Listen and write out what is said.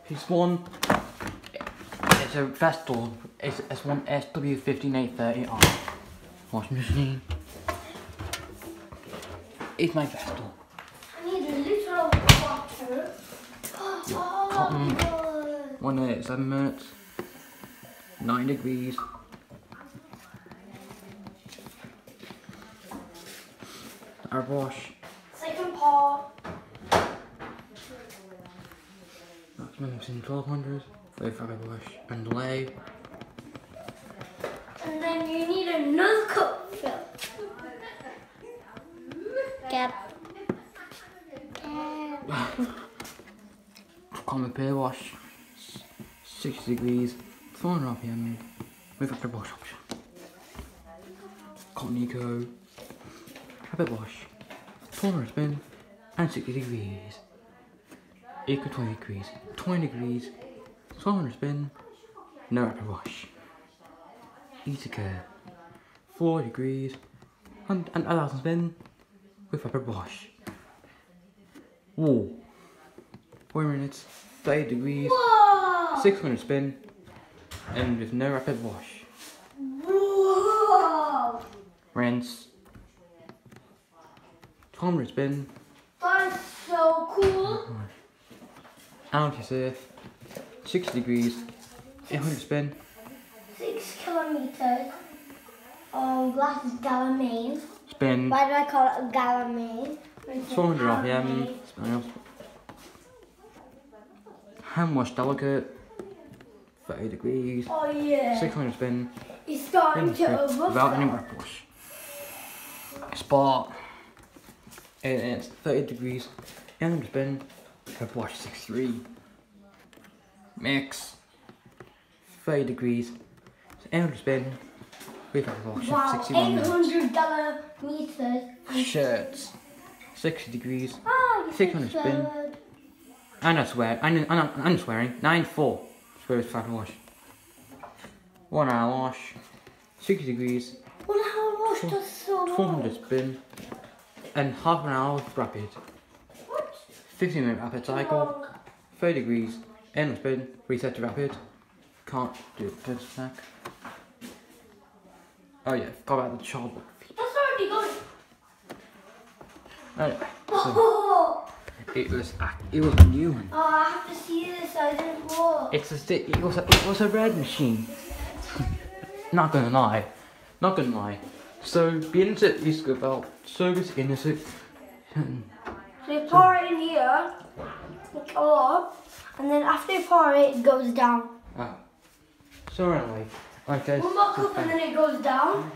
This one, it's a Vestel. It's a Swan SW15830R washing machine. It's my Vestel. I need a little water. Cotton. 187 minutes. 9 degrees. Our wash. Second part. Maximum in 1200. With our wash and delay. And then you need another cup fill. Get. Common pair wash. 60 degrees. 400 RPM. With our wash option. Cotton Eco. Rapid wash. 400 spin. And 60 degrees. Eco 20 degrees. 20 degrees. 400 spin. No rapid wash. Easy care. 4 degrees. And 1000 spin. With rapid wash. Whoa. 4 minutes. 30 degrees. Whoa! 600 spin. And with no rapid wash. Whoa! Rinse. 200 spin. That's so cool. Anti-surf. 60 degrees. 800 spin. 6 kilometers. Glass is Galamine. Spin. Why do I call it a Galamine? 400 RPM. Spin. Hand wash delicate. 30 degrees. Oh yeah. 600 spin. It's starting to overflow. Without any rapid wash. Spot. And it's 30 degrees. 800 spin. Rapid wash 63. Mix. 30 degrees. 800 spin. With rapid wash Wow, 61 minutes. 800 meters. Shirts. 60 degrees. Oh, 600 spin. And I swear, I'm swearing. 9-4. First rapid wash. 1 hour wash. 60 degrees. 1 hour wash does so much. 400 spin. And half an hour rapid. What? 15-minute rapid cycle. 30 degrees. End of spin. Reset to rapid. Can't do it. Just a sec. Oh yeah, forgot about the child. That's already gone. Anyway, so Oh, it was a new one. I have to see this. I didn't look. It was a red machine. Not gonna lie. So the Indesit used to go out. Service Indesit. So you pour it in here, like a lot, and then after you pour it, it goes down. Oh. So anyway, okay. One more cup and then it goes down.